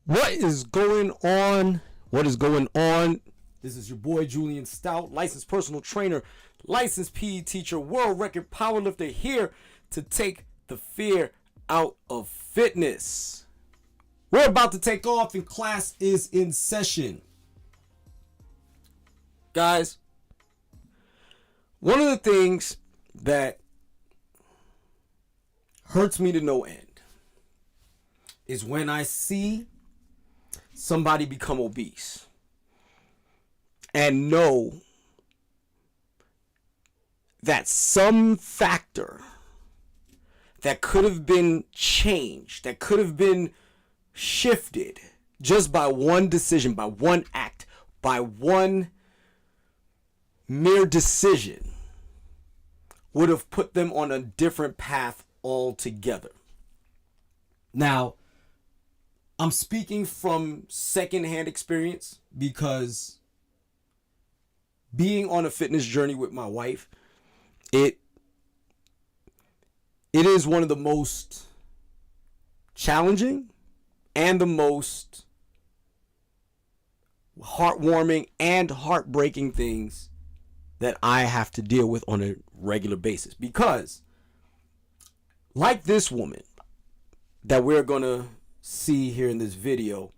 What is going on? What is going on? This is your boy Julien Stoutt, licensed personal trainer, licensed PE teacher, world record powerlifter, here to take the fear out of fitness. We're about to take off and class is in session. Guys, one of the things that hurts me to no end is when I see somebody become obese and know that some factor that could have been changed, that could have been shifted just by one decision, by one act, by one mere decision, would have put them on a different path altogether. Now, I'm speaking from secondhand experience because being on a fitness journey with my wife, it is one of the most challenging and the most heartwarming and heartbreaking things that I have to deal with on a regular basis. Because like this woman that we're going to see here in this video,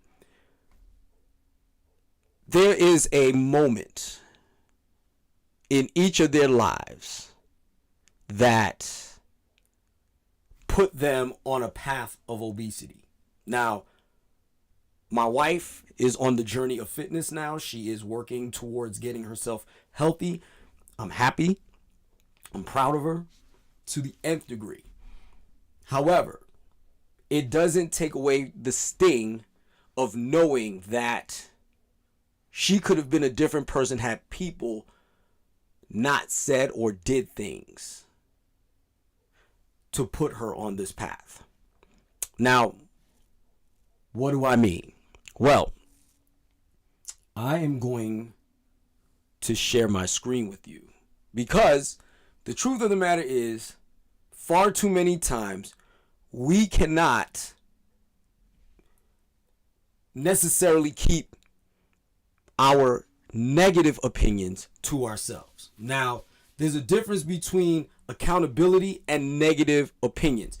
there is a moment in each of their lives that put them on a path of obesity. Now, my wife is on the journey of fitness now. She is working towards getting herself healthy. I'm happy. I'm proud of her to the nth degree. However, it doesn't take away the sting of knowing that she could have been a different person had people not said or did things to put her on this path. Now, what do I mean? Well, I am going to share my screen with you because the truth of the matter is, far too many times we cannot necessarily keep our negative opinions to ourselves. Now, there's a difference between accountability and negative opinions.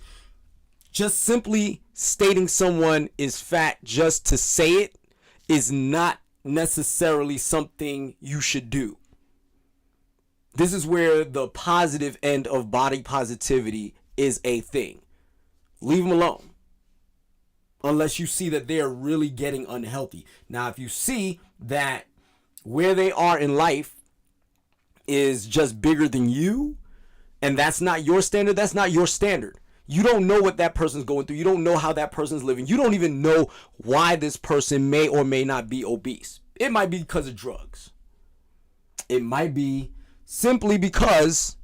Just simply stating someone is fat just to say it is not necessarily something you should do. This is where the positive end of body positivity is a thing. Leave them alone unless you see that they're really getting unhealthy. Now, if you see that where they are in life is just bigger than you, and that's not your standard, that's not your standard. You don't know what that person's going through. You don't know how that person's living. You don't even know why this person may or may not be obese. It might be because of drugs. It might be simply because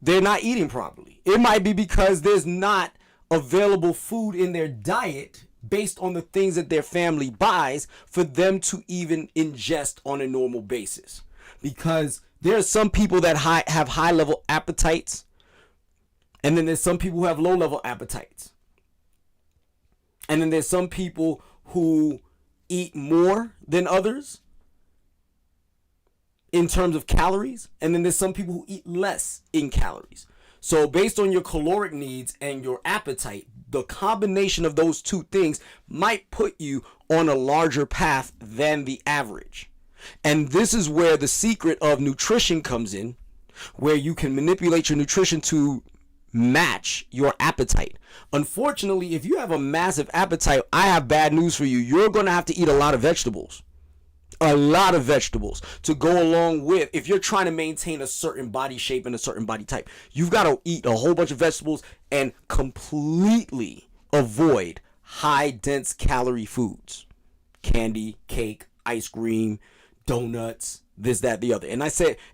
they're not eating properly. It might be because there's not available food in their diet based on the things that their family buys for them to even ingest on a normal basis. Because there are some people that have high level appetites, and then there's some people who have low level appetites. And then there's some people who eat more than others in terms of calories, and then there's some people who eat less in calories. So based on your caloric needs and your appetite, the combination of those two things might put you on a larger path than the average. And this is where the secret of nutrition comes in, where you can manipulate your nutrition to match your appetite. Unfortunately, if you have a massive appetite, I have bad news for you. You're going to have to eat a lot of vegetables. A lot of vegetables to go along with, if you're trying to maintain a certain body shape and a certain body type, you've got to eat a whole bunch of vegetables and completely avoid high dense calorie foods. Candy, cake, ice cream, donuts, this, that, the other. And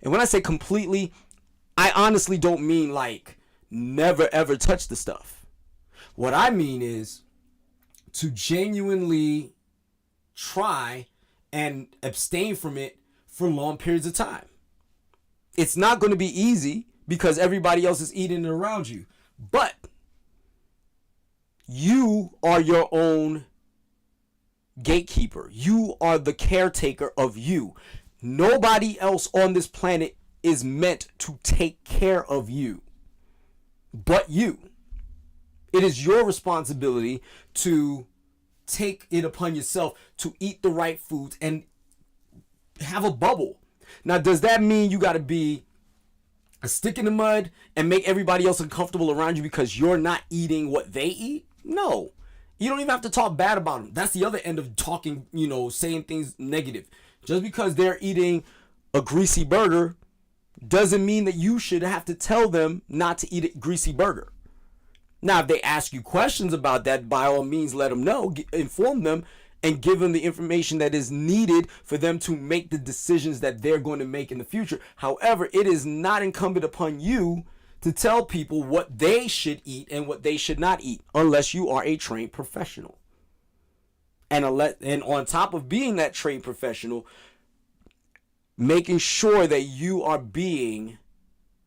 when I say completely, I honestly don't mean like never ever touch the stuff. What I mean is to genuinely try and abstain from it for long periods of time. It's not going to be easy because everybody else is eating it around you. But You are your own gatekeeper. You are the caretaker of you. Nobody else on this planet is meant to take care of you but you. It is your responsibility to take it upon yourself to eat the right foods and have a bubble. Now, does that mean you got to be a stick in the mud and make everybody else uncomfortable around you because you're not eating what they eat? No. You don't even have to talk bad about them. That's the other end of talking, saying things negative. Just because they're eating a greasy burger doesn't mean that you should have to tell them not to eat a greasy burger. Now, if they ask you questions about that, by all means, let them know, inform them, and give them the information that is needed for them to make the decisions that they're going to make in the future. However, it is not incumbent upon you to tell people what they should eat and what they should not eat unless you are a trained professional. And on top of being that trained professional, making sure that you are being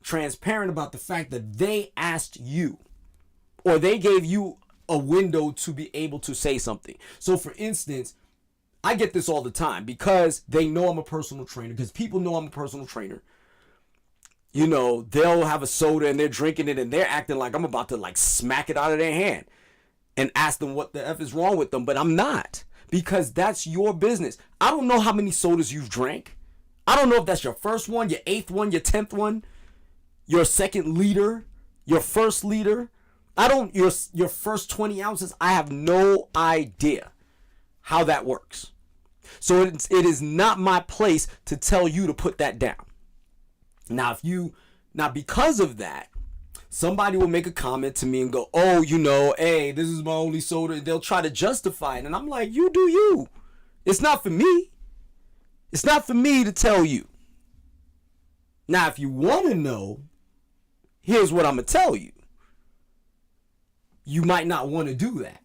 transparent about the fact that they asked you or they gave you a window to be able to say something. So for instance, I get this all the time because they know I'm a personal trainer, because people know I'm a personal trainer. They'll have a soda and they're drinking it and they're acting like I'm about to smack it out of their hand and ask them what the F is wrong with them, but I'm not, because that's your business. I don't know how many sodas you've drank. I don't know if that's your first one, your 8th one, your 10th one, your second liter, your first liter. Your first 20 ounces. I have no idea how that works. So it is not my place to tell you to put that down. Now, because of that, somebody will make a comment to me and go, oh, hey, this is my only soda. And they'll try to justify it. And I'm like, you do you. It's not for me. It's not for me to tell you. Now, if you want to know, here's what I'm going to tell you. You might not want to do that.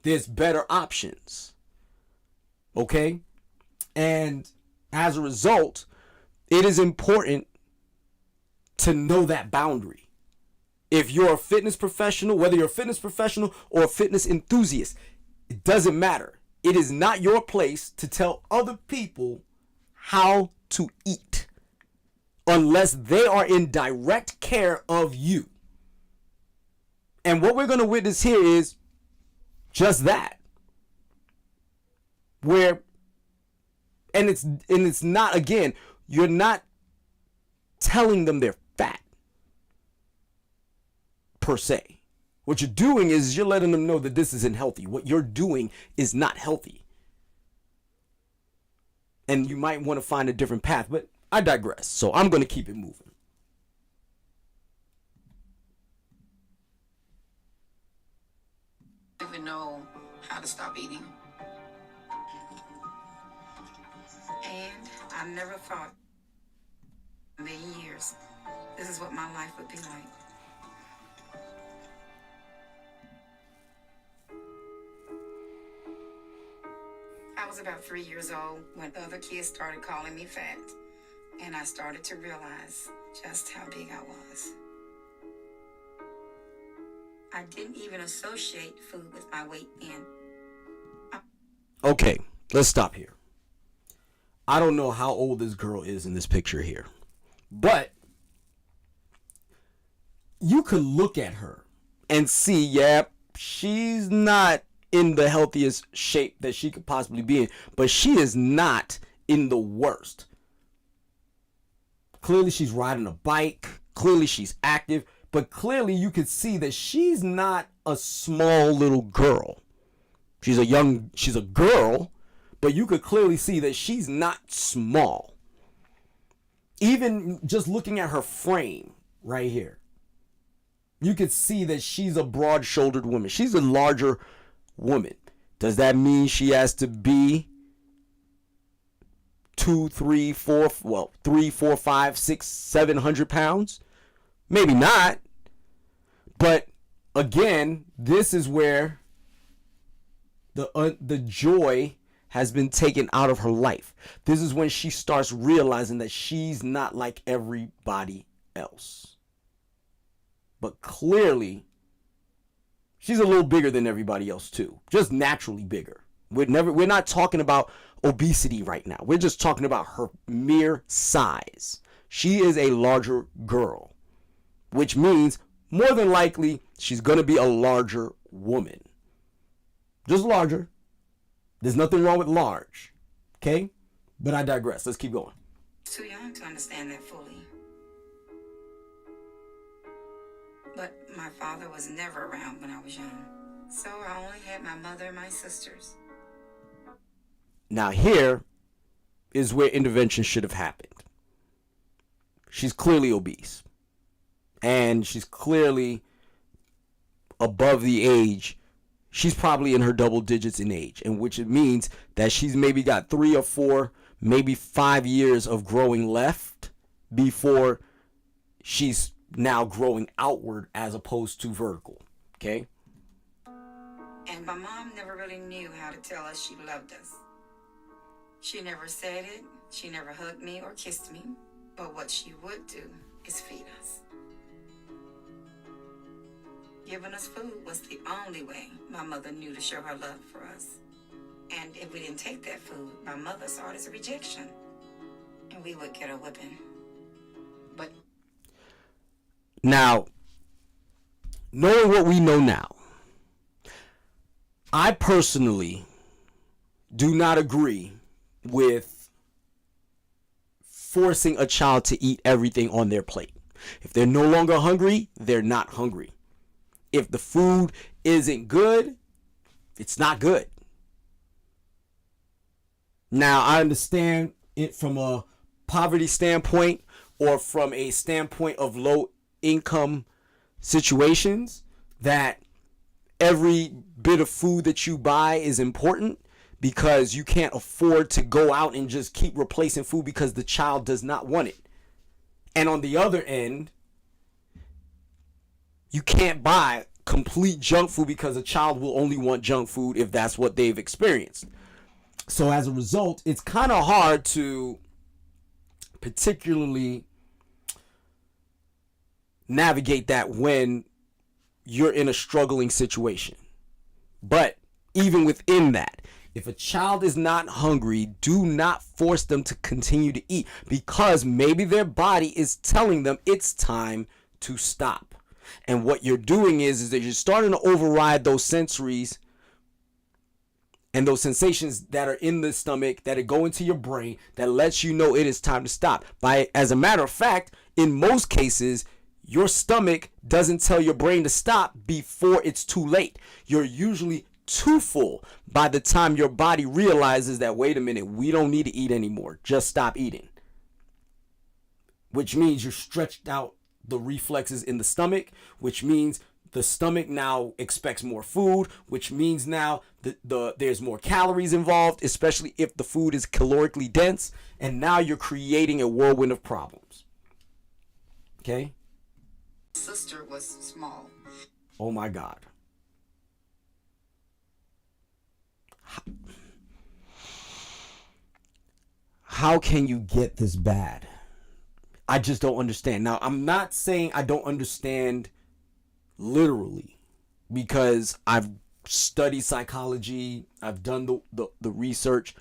There's better options. Okay? And as a result, it is important to know that boundary. If you're a fitness professional, whether you're a fitness professional or a fitness enthusiast, it doesn't matter. It is not your place to tell other people how to eat unless they are in direct care of you. And what we're going to witness here is just that. And it's not, again, you're not telling them they're fat per se. What you're doing is you're letting them know that this isn't healthy. What you're doing is not healthy. And you might want to find a different path, but I digress. So I'm going to keep it moving. Even know how to stop eating. And I never thought in a million years this is what my life would be like. I was about 3 years old when other kids started calling me fat, and I started to realize just how big I was. I didn't even associate food with my weight then. Okay, let's stop here. I don't know how old this girl is in this picture here, but you could look at her and see, yeah, she's not in the healthiest shape that she could possibly be in, but she is not in the worst. Clearly she's riding a bike. Clearly she's active. But clearly you could see that she's not a small little girl. She's a girl, but you could clearly see that she's not small. Even just looking at her frame right here, you could see that she's a broad-shouldered woman. She's a larger woman. Does that mean she has to be 3, 4, 5, 6, 700 pounds? Maybe not. But again, this is where the joy has been taken out of her life. This is when she starts realizing that she's not like everybody else. But clearly, She's a little bigger than everybody else too, just naturally bigger. We're not talking about obesity right now. We're just talking about her mere size. She is a larger girl, which means more than likely she's going to be a larger woman. Just larger. There's nothing wrong with large. Okay? But I digress. Let's keep going. Too young to understand that fully. But my father was never around when I was young. So I only had my mother and my sisters. Now here is where intervention should have happened. She's clearly obese. And she's clearly above the age. She's probably in her double digits in age. And which it means that she's maybe got 3 or 4, maybe 5 years of growing left before she's now growing outward as opposed to vertical. Okay? And my mom never really knew how to tell us she loved us. She never said it. She never hugged me or kissed me. But what she would do is feed us. Giving us food was the only way my mother knew to show her love for us. And if we didn't take that food, my mother saw it as a rejection. And we would get a whipping. But now, knowing what we know now, I personally do not agree with forcing a child to eat everything on their plate. If they're no longer hungry, they're not hungry. If the food isn't good, it's not good. Now, I understand it from a poverty standpoint or from a standpoint of low income situations that every bit of food that you buy is important because you can't afford to go out and just keep replacing food because the child does not want it. And on the other end, you can't buy complete junk food because a child will only want junk food if that's what they've experienced. So as a result, it's kind of hard to particularly navigate that when you're in a struggling situation. But even within that, if a child is not hungry, do not force them to continue to eat because maybe their body is telling them it's time to stop. And what you're doing is that you're starting to override those sensories and those sensations that are in the stomach that go into your brain that lets you know it is time to stop. As a matter of fact, in most cases, your stomach doesn't tell your brain to stop before it's too late. You're usually too full by the time your body realizes that, wait a minute, we don't need to eat anymore. Just stop eating. Which means you're stretched out the reflexes in the stomach, which means the stomach now expects more food, which means now there's more calories involved, especially if the food is calorically dense, and now you're creating a whirlwind of problems. Okay? sister was small. Oh my God. How can you get this bad? I just don't understand. Now, I'm not saying I don't understand literally, because I've studied psychology, I've done the research,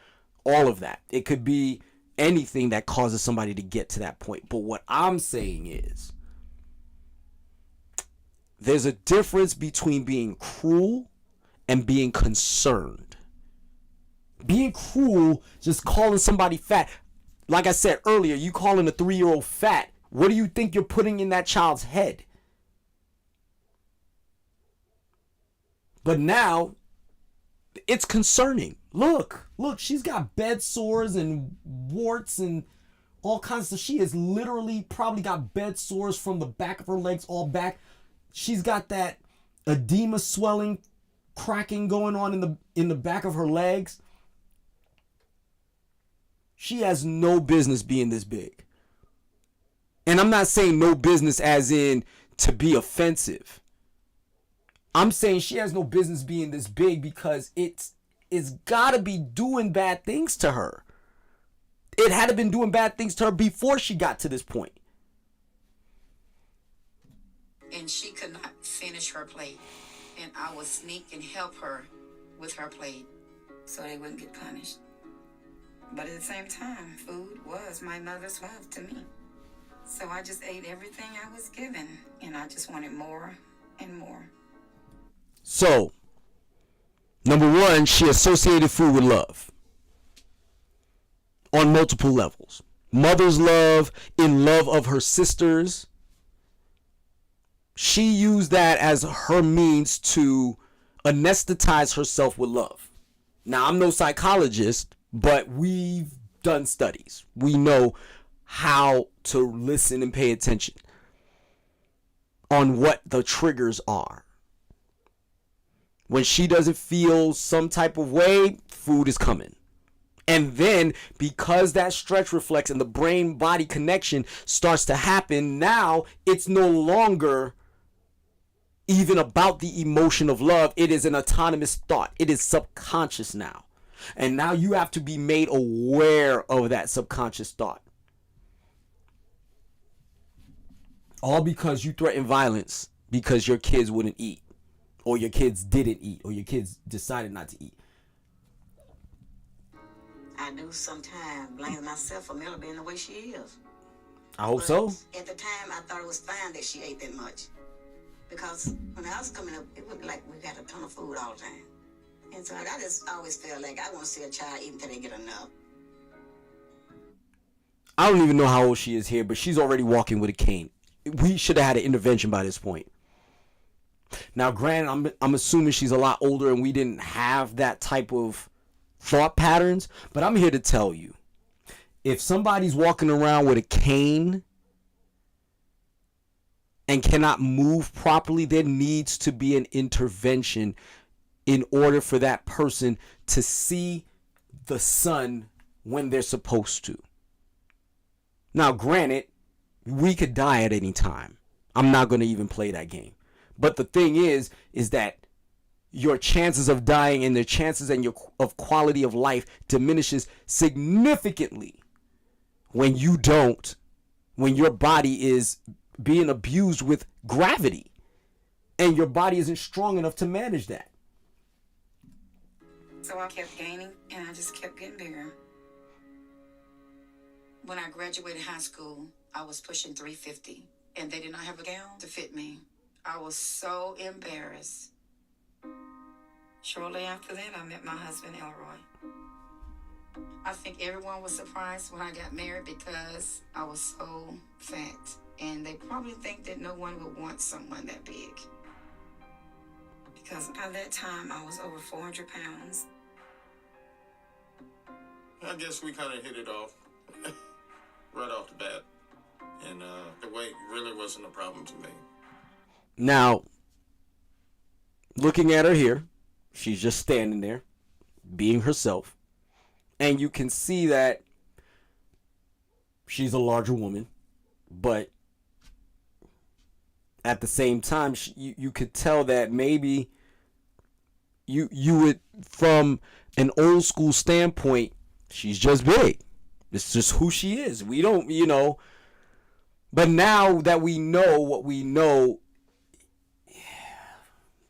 all of that. It could be anything that causes somebody to get to that point. But what I'm saying is, there's a difference between being cruel and being concerned. Being cruel, just calling somebody fat. Like I said earlier, you calling a 3-year-old fat. What do you think you're putting in that child's head? But now, it's concerning. Look, she's got bed sores and warts and all kinds of stuff. She has literally probably got bed sores from the back of her legs all back. She's got that edema swelling, cracking going on in the back of her legs. She has no business being this big. And I'm not saying no business as in to be offensive. I'm saying she has no business being this big because it's got to be doing bad things to her. It had to been doing bad things to her before she got to this point. And she could not finish her plate. and I would sneak and help her with her plate so they wouldn't get punished. But at the same time, food was my mother's love to me. So I just ate everything I was given, and I just wanted more and more. So, number one, she associated food with love on multiple levels. Mother's love, in love of her sisters. She used that as her means to anesthetize herself with love. Now, I'm no psychologist, but we've done studies. We know how to listen and pay attention on what the triggers are. When she doesn't feel some type of way, food is coming. And then because that stretch reflex and the brain body connection starts to happen, now it's no longer even about the emotion of love. It is an autonomous thought. It is subconscious now. And now you have to be made aware of that subconscious thought. All because you threatened violence because your kids wouldn't eat, or your kids didn't eat, or your kids decided not to eat. I do sometimes blame myself for Miller being the way she is. I hope so. At the time, I thought it was fine that she ate that much. Because when I was coming up, it would be like we got a ton of food all the time. And so I just always feel like I want to see a child eat until they get enough. I don't even know how old she is here, but she's already walking with a cane. We should have had an intervention by this point. Now, granted, I'm assuming she's a lot older and we didn't have that type of thought patterns, but I'm here to tell you, if somebody's walking around with a cane and cannot move properly, there needs to be an intervention in order for that person to see the sun when they're supposed to. Now, granted, we could die at any time. I'm not going to even play that game. But the thing is that your chances of dying and the chances and of quality of life diminishes significantly when your body is being abused with gravity and your body isn't strong enough to manage that. So I kept gaining and I just kept getting bigger. When I graduated high school, I was pushing 350 and they did not have a gown to fit me. I was so embarrassed. Shortly after that, I met my husband, Elroy. I think everyone was surprised when I got married because I was so fat. And they probably think that no one would want someone that big. Because by that time, I was over 400 pounds. I guess we kind of hit it off right off the bat. And the weight really wasn't a problem to me. Now, looking at her here, she's just standing there, being herself. And you can see that she's a larger woman. But at the same time, you could tell that maybe you would, from an old school standpoint, she's just big. It's just who she is. We don't, But now that we know what we know,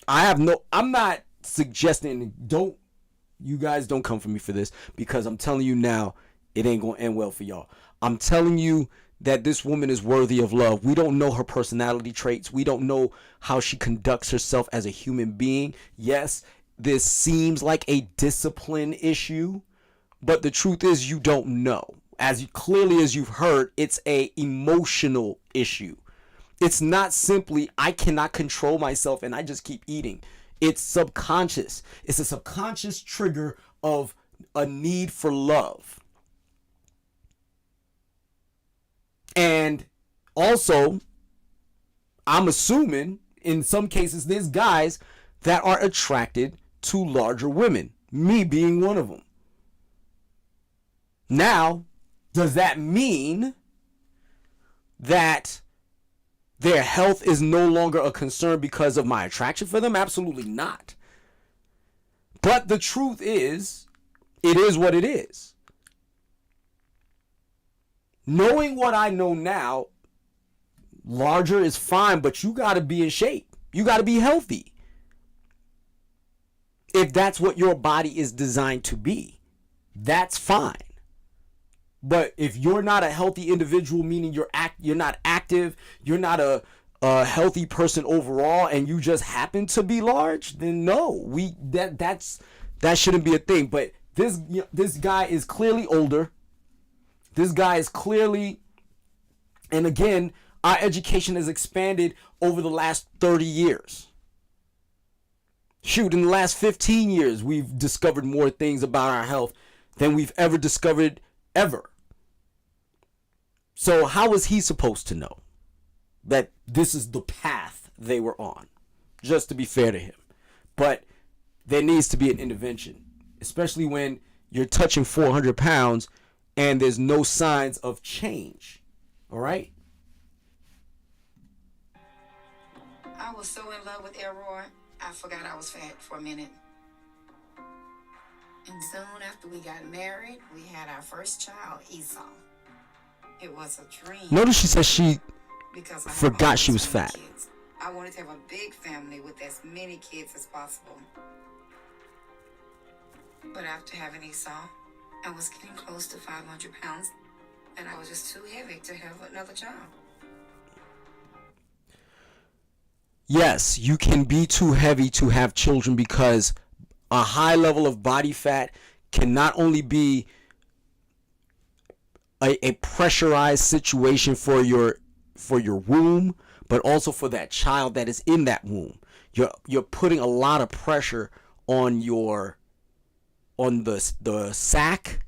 I'm not suggesting, you guys don't come for me for this, because I'm telling you now, it ain't going to end well for y'all. I'm telling you that this woman is worthy of love. We don't know her personality traits. We don't know how she conducts herself as a human being. Yes, this seems like a discipline issue, but the truth is you don't know. As clearly as you've heard, it's a emotional issue. It's not simply, I cannot control myself and I just keep eating. It's subconscious. It's a subconscious trigger of a need for love. And also, I'm assuming in some cases there's guys that are attracted to larger women, me being one of them. Now, does that mean that their health is no longer a concern because of my attraction for them? Absolutely not. But the truth is, it is what it is. Knowing what I know now, larger is fine, but you got to be in shape. You got to be healthy. If that's what your body is designed to be, that's fine. But if you're not a healthy individual, meaning you're not active, you're not a healthy person overall, and you just happen to be large, then no, that shouldn't be a thing. But this guy is clearly older. This guy is clearly, and again, our education has expanded over the last 30 years. Shoot, in the last 15 years, we've discovered more things about our health than we've ever discovered ever. So how was he supposed to know that this is the path they were on? Just to be fair to him. But there needs to be an intervention, especially when you're touching 400 pounds and there's no signs of change. All right? I was so in love with Elroy, I forgot I was fat for a minute. And soon after we got married, we had our first child, Esau. It was a dream. Notice she says she because I forgot she was always wanted fat. kids. I wanted to have a big family with as many kids as possible. But after having Esau, I was getting close to 500 pounds, and I was just too heavy to have another child. Yes, you can be too heavy to have children because a high level of body fat can not only be a pressurized situation for your womb, but also for that child that is in that womb. You're putting a lot of pressure on the sac,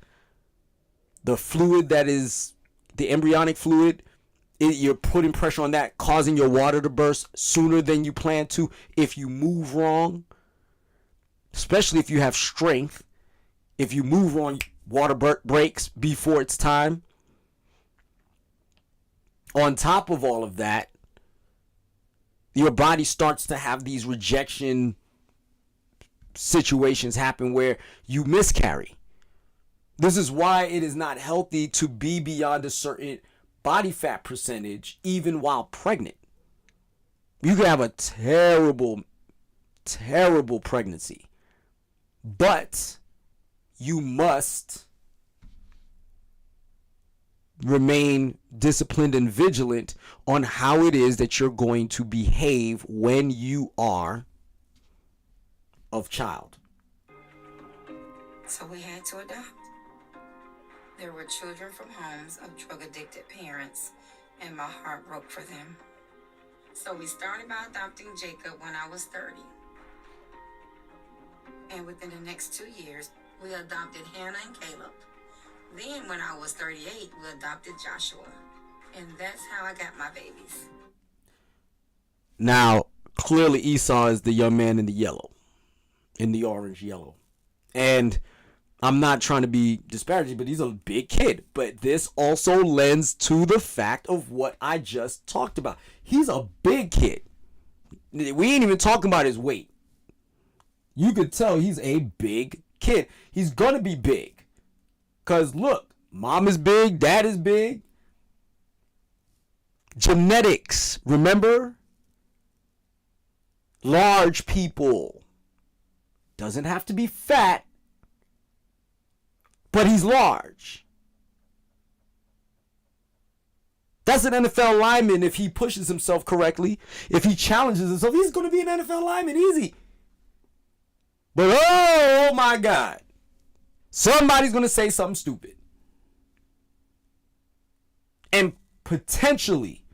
the fluid that is the embryonic fluid. You're putting pressure on that, causing your water to burst sooner than you plan to if you move wrong. Especially if you have strength. If you move wrong, water breaks before it's time. On top of all of that, your body starts to have these rejection situations happen where you miscarry. This is why it is not healthy to be beyond a certain body fat percentage even while pregnant. You can have a terrible pregnancy, but you must remain disciplined and vigilant on how it is that you're going to behave when you are of child. So we had to adopt. There were children from homes of drug-addicted parents, and my heart broke for them. So we started by adopting Jacob when I was 30. And within the next 2 years, we adopted Hannah and Caleb. Then when I was 38, we adopted Joshua. And that's how I got my babies. Now, clearly Esau is the young man in the yellow, in the orange yellow. And I'm not trying to be disparaging, but he's a big kid. But this also lends to the fact of what I just talked about. He's a big kid. We ain't even talking about his weight. You could tell he's a big kid. He's going to be big. Because look, mom is big, dad is big. Genetics, remember? Large people. Doesn't have to be fat. But he's large. That's an NFL lineman if he pushes himself correctly. If he challenges himself, he's going to be an NFL lineman easy. But oh my God. Somebody's going to say something stupid. And potentially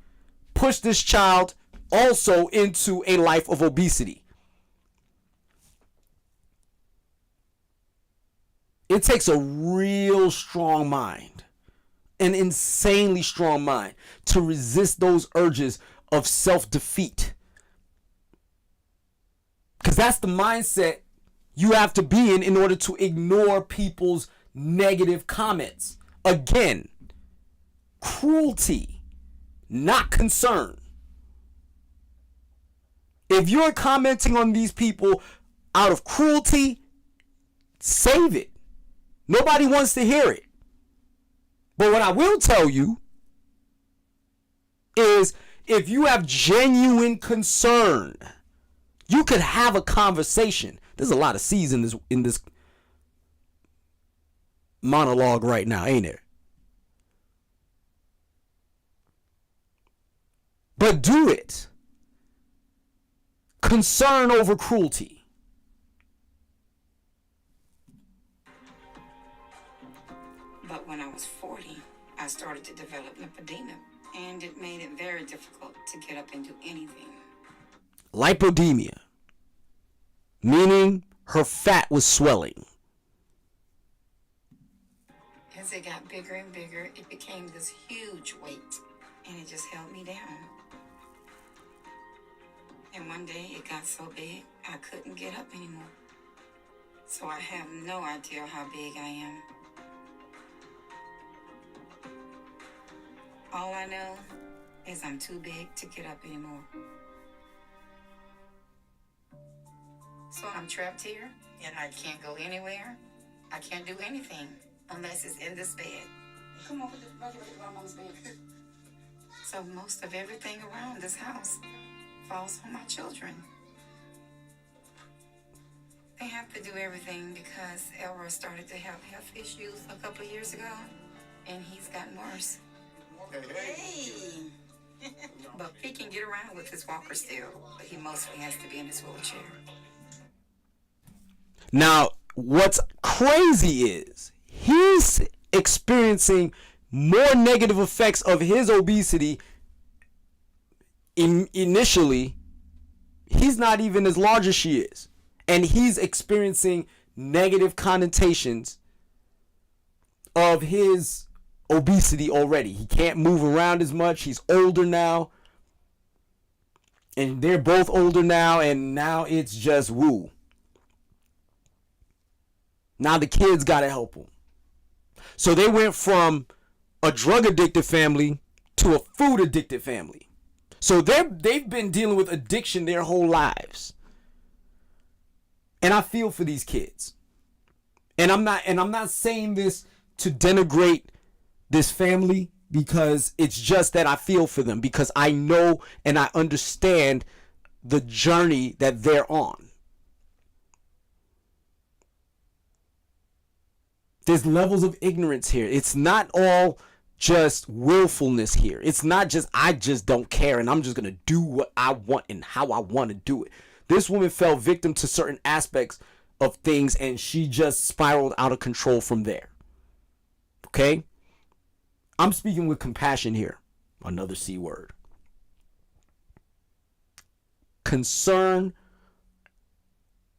push this child also into a life of obesity. It takes a real strong mind, an insanely strong mind, to resist those urges of self-defeat. Because that's the mindset you have to be in order to ignore people's negative comments. Again, cruelty, not concern. If you're commenting on these people out of cruelty, save it. Nobody wants to hear it. But what I will tell you is if you have genuine concern, you could have a conversation. There's a lot of C's in this monologue right now, ain't there? But do it. Concern over cruelty. But when I was 40, I started to develop lymphedema, and it made it very difficult to get up and do anything. Lipodemia, meaning her fat was swelling. As it got bigger and bigger, it became this huge weight, and it just held me down. And one day it got so big, I couldn't get up anymore. So I have no idea how big I am. All I know is I'm too big to get up anymore. So I'm trapped here, and I can't go anywhere. I can't do anything unless it's in this bed. Come on, put the bucket on Mama's bed. So most of everything around this house falls on my children. They have to do everything because Elroy started to have health issues a couple of years ago, and he's gotten worse. Hey! But he can get around with his walker still, but he mostly has to be in his wheelchair. Now, what's crazy is he's experiencing more negative effects of his obesity. Initially, he's not even as large as she is, and he's experiencing negative connotations of his obesity already. He can't move around as much. He's older now, and they're both older now, and now it's just woo. Now the kids gotta help him. So they went from a drug addicted family to a food addicted family. So they've been dealing with addiction their whole lives. And I feel for these kids. And I'm not saying this to denigrate this family, because it's just that I feel for them, because I know and I understand the journey that they're on. There's levels of ignorance here. It's not all just willfulness here. It's not just I just don't care and I'm just going to do what I want and how I want to do it. This woman fell victim to certain aspects of things, and she just spiraled out of control from there. Okay? I'm speaking with compassion here. Another C word. Concern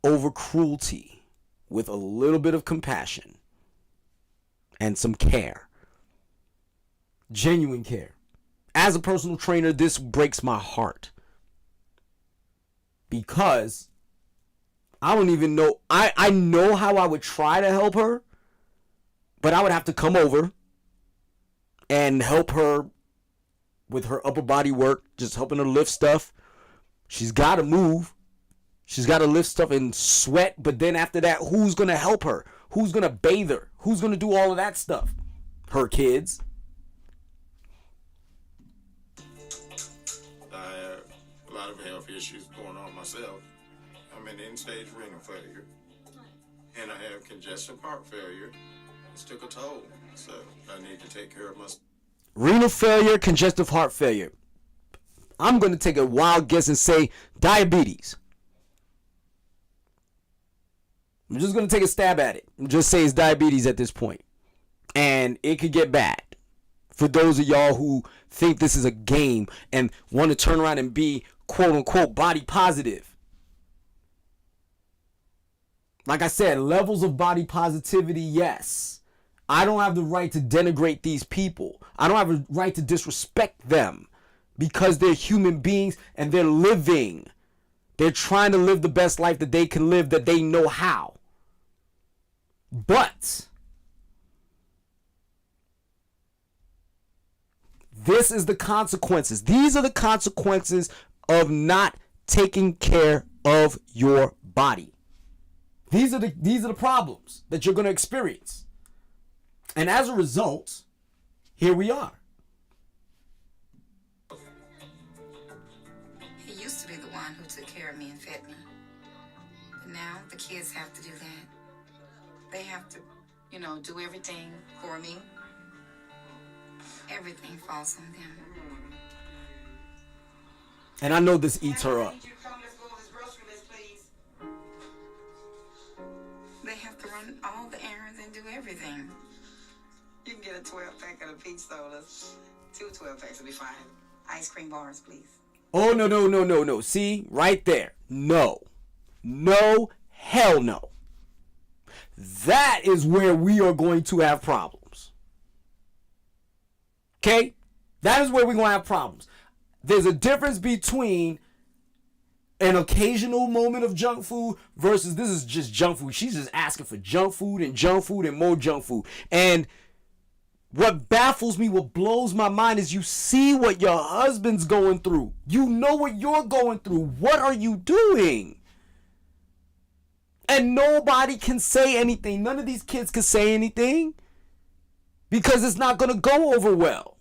over cruelty with a little bit of compassion and some care. Genuine care. As a personal trainer, this breaks my heart, because I don't even know. I know how I would try to help her, but I would have to come over and help her with her upper body work, just helping her lift stuff. She's got to move. She's got to lift stuff and sweat. But then after that, who's going to help her? Who's going to bathe her? Who's going to do all of that stuff? Her kids. I have a lot of health issues going on myself. I'm in end-stage renal failure, and I have congestive heart failure. It's took a toll, so I need to take care of myself. Renal failure, congestive heart failure. I'm going to take a wild guess and say diabetes. I'm just going to take a stab at it and just say it's diabetes at this point. And it could get bad. For those of y'all who think this is a game and want to turn around and be quote unquote body positive. Like I said, levels of body positivity, yes. I don't have the right to denigrate these people. I don't have a right to disrespect them, because they're human beings and they're living. They're trying to live the best life that they can live, that they know how. But this is the consequences. These are the consequences of not taking care of your body. These are the problems that you're going to experience. And as a result, here we are. He used to be the one who took care of me and fed me. But now the kids have to do that. They have to, do everything for me. Everything falls on them. And I know this eats her up. They have to run all the errands and do everything. You can get a 12-pack of the peach sodas. 2 12-packs will be fine. Ice cream bars, please. Oh, no. See, right there. No, hell no. That is where we are going to have problems. Okay? That is where we're going to have problems. There's a difference between an occasional moment of junk food versus this is just junk food. She's just asking for junk food and more junk food. And what baffles me, what blows my mind is you see what your husband's going through. You know what you're going through. What are you doing? And nobody can say anything. None of these kids can say anything because it's not going to go over well.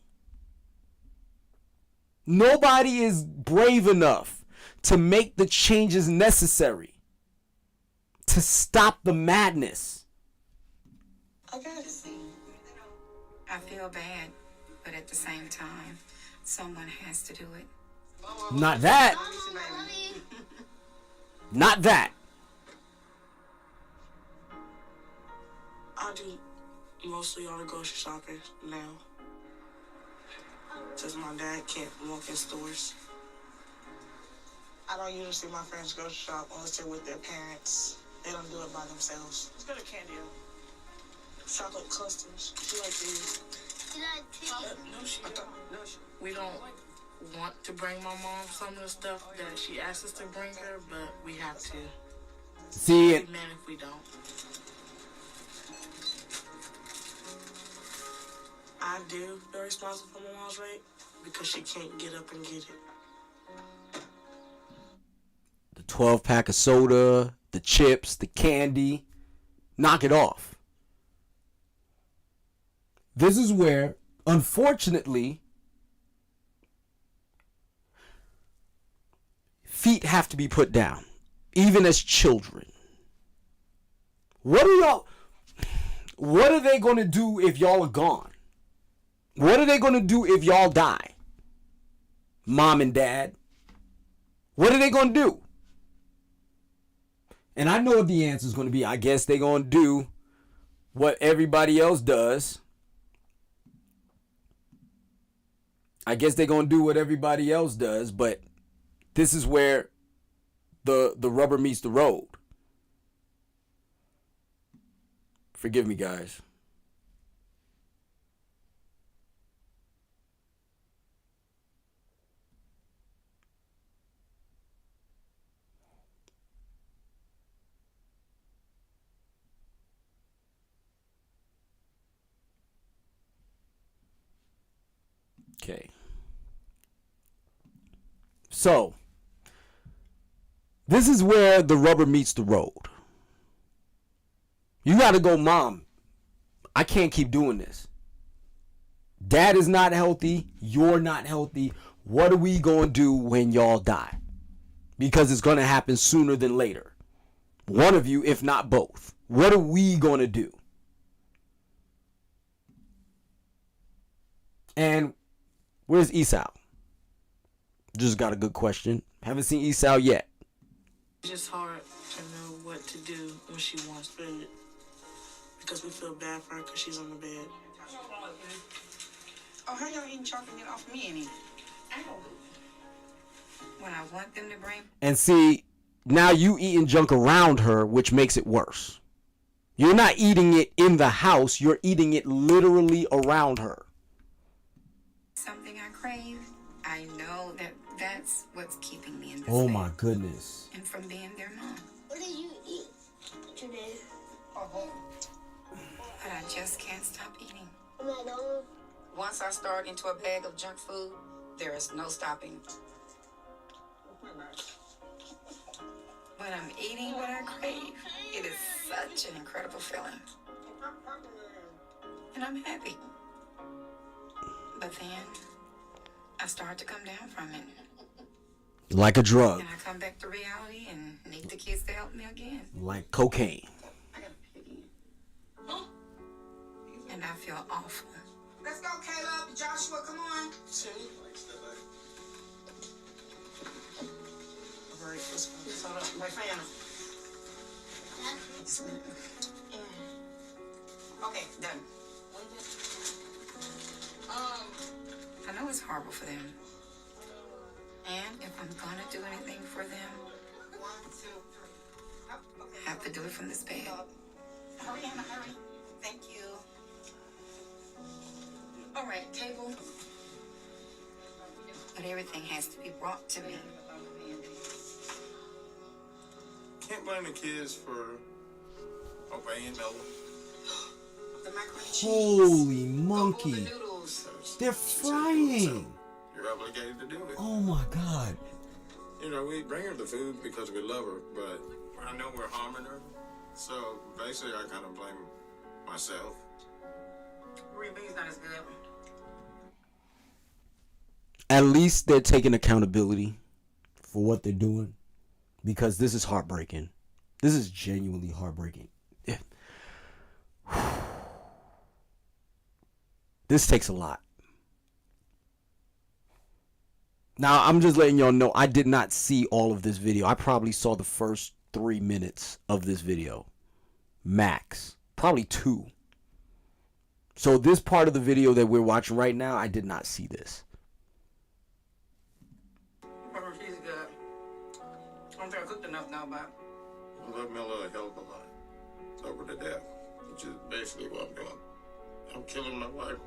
Nobody is brave enough to make the changes necessary to stop the madness. I gotta see. I feel bad, but at the same time, someone has to do it. Not that. Not that. I do mostly all the grocery shopping now. Since my dad can't walk in stores. I don't usually see my friends grocery shop unless they're with their parents. They don't do it by themselves. Let's go to Candy. Chocolate clusters. She like these. We don't want to bring my mom some of the stuff that she asked us to bring her, but we have to. See it. Man, if we don't. I do feel responsible for my mom's weight because she can't get up and get it. The 12-pack of soda, the chips, the candy. Knock it off. This is where, unfortunately, feet have to be put down, even as children. What are they going to do if y'all are gone? What are they going to do if y'all die? Mom and dad. What are they going to do? And I know what the answer is going to be. I guess they're going to do what everybody else does. But this is where the rubber meets the road. Forgive me, guys. Okay. So, this is where the rubber meets the road. You got to go, Mom. I can't keep doing this. Dad is not healthy. You're not healthy. What are we going to do when y'all die? Because it's going to happen sooner than later. One of you, if not both. What are we going to do? And where's Esau? Just got a good question. Haven't seen Esau yet. It's just hard to know what to do when she wants food. Because we feel bad for her because she's on the bed. Oh, how y'all eating chocolate and get off me and eat? When I want them to bring... And see, now you eating junk around her, which makes it worse. You're not eating it in the house. You're eating it literally around her. Something I crave, I know that that's what's keeping me in this Oh bed. my goodness. And from being their mom. What did you eat today? But I just can't stop eating. McDonald? Once I start into a bag of junk food, there is no stopping. When I'm eating what I crave, it is such an incredible feeling. And I'm happy. But then, I start to come down from it. Like a drug. And I come back to reality and need the kids to help me again. Like cocaine. I got a piggy. And I feel awful. Let's go, Caleb. Joshua, come on. See? All right, let's go. Start up. Right, fan. Okay, done. I know it's horrible for them. And if I'm gonna do anything for them, 1, 2, 3. Okay. I have to do it from this bed. Hurry, Anna, hurry. Thank you. All right, table. But everything has to be brought to me. Can't blame the kids for obeying no one. The macaroni and cheese. Holy The monkey. noodles. They're frying. You're obligated to do it. Oh my God. You know, we bring her the food because we love her, but I know we're harming her. So basically, I kind of blame myself. Green beans not as good. At least they're taking accountability for what they're doing, because this is heartbreaking. This is genuinely heartbreaking. Yeah. This takes a lot. Now, I'm just letting y'all know I did not see all of this video. I probably saw the first 3 minutes of this video. Max. Probably 2. So this part of the video that we're watching right now, I did not see this. Macaroni and cheese is good. I don't think I cooked enough now, but I love Miller a hell of a lot. It's over to death, which is basically what I'm doing. I'm killing my wife.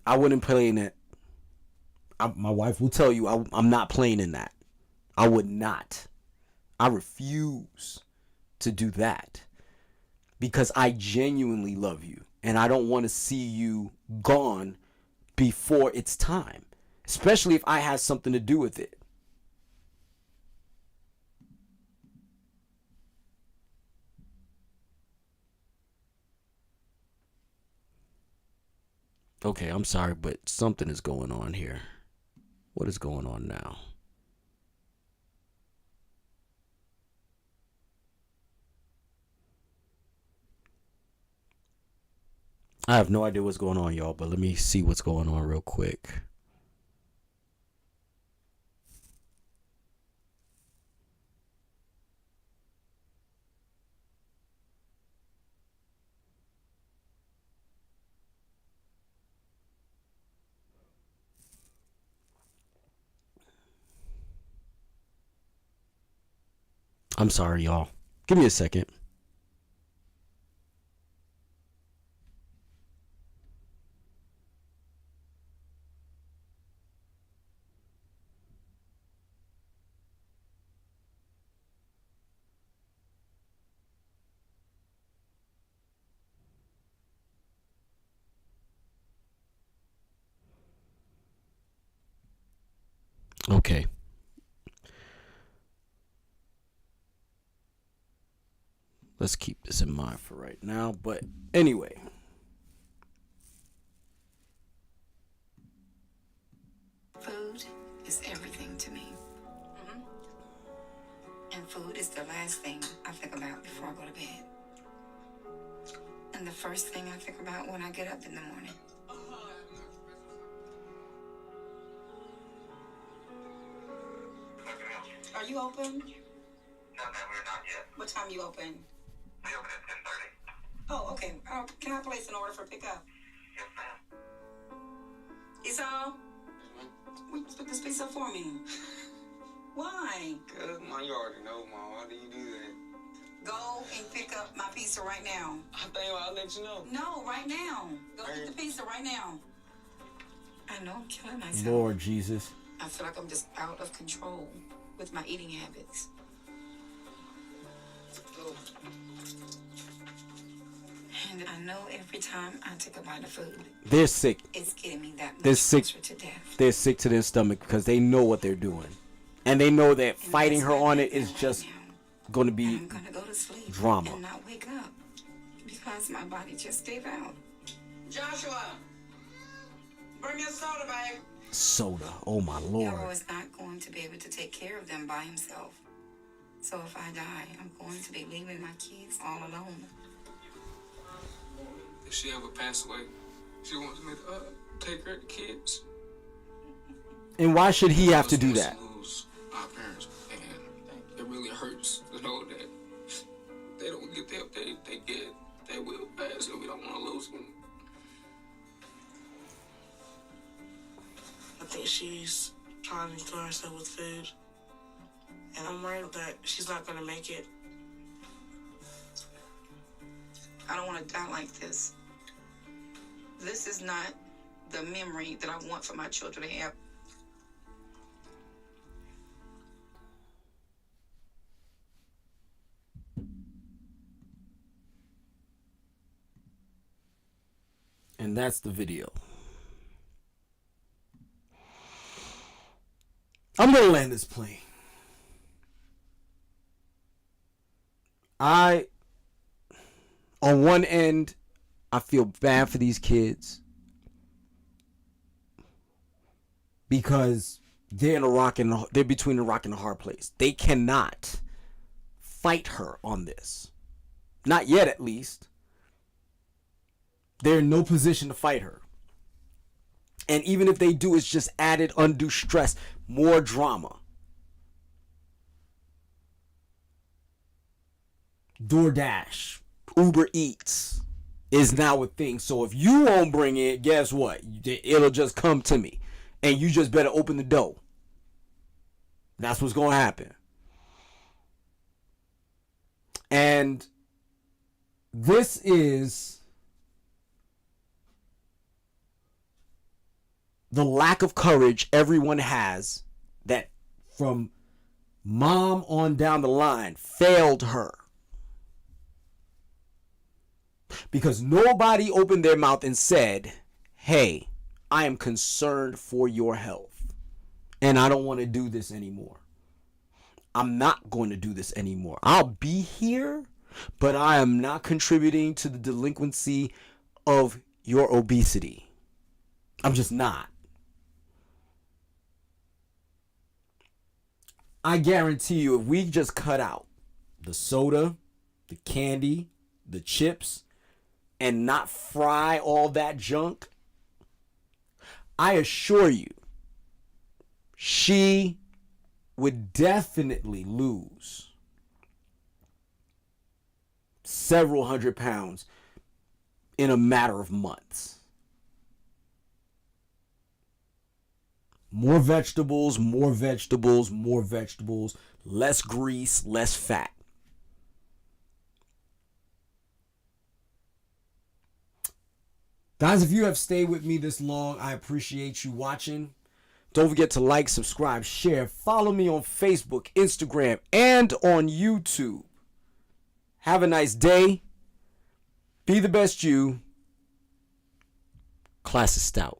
I wouldn't play in that. My wife will tell you I'm not playing in that. I would not. I refuse to do that, because I genuinely love you and I don't want to see you gone before it's time, especially if I have something to do with it. Okay, I'm sorry, but something is going on here. What is going on now? I have no idea what's going on, y'all, but let me see what's going on real quick. I'm sorry, y'all. Give me a second. Okay. Let's keep this in mind for right now. But anyway. food is everything to me. And food is the last thing I think about before I go to bed. And the first thing I think about when I get up in the morning. Are you open? No, ma'am, we're not yet. What time you open? We open at 10:30. Oh, okay. Can I place an order for pickup? Yes, ma'am. Esau, will you pick this pizza for me? Why? Cause ma, you already know, ma. Why do you do that? Go and pick up my pizza right now. I think I'll let you know. No, right now. Go get the pizza right now. I know I'm killing myself. Lord Jesus. I feel like I'm just out of control with my eating habits. And I know every time I take a bite of food, They're sick. it's getting me that They're much sick. closer to death. They're sick to their stomach because they know what they're doing. And they know that And fighting that's her my on big it is thing just right now. going to And be I'm gonna go to sleep drama. and not wake up because my body just gave out. Joshua, bring me a soda, babe. Soda. Oh my Lord. Elroy is not going to be able to take care of them by himself. So if I die, I'm going to be leaving my kids all alone. If she ever passed away, she wants me to take her to kids. And why should he have to do that? Lose our parents, and it really hurts to know that they don't get the help they get. They will pass, and we don't want to lose them. I think she's trying to kill herself with food. And I'm worried that she's not going to make it. I don't want to die like this. This is not the memory that I want for my children to have. And that's the video. I'm gonna land this plane. On one end, I feel bad for these kids because they're between a rock and a hard place. They cannot fight her on this. Not yet, at least. They're in no position to fight her. And even if they do, it's just added undue stress, more drama. DoorDash, Uber Eats is now a thing. So if you won't bring it, guess what? It'll just come to me. And you just better open the door. That's what's going to happen. And this is the lack of courage everyone has that from mom on down the line failed her. Because nobody opened their mouth and said, hey, I am concerned for your health. And I don't want to do this anymore. I'm not going to do this anymore. I'll be here, but I am not contributing to the delinquency of your obesity. I'm just not. I guarantee you, if we just cut out the soda, the candy, the chips, and not fry all that junk, I assure you, she would definitely lose several hundred pounds in a matter of months. More vegetables, more vegetables, more vegetables, less grease, less fat. Guys, if you have stayed with me this long, I appreciate you watching. Don't forget to like, subscribe, share. Follow me on Facebook, Instagram, and on YouTube. Have a nice day. Be the best you. Class is Stoutt.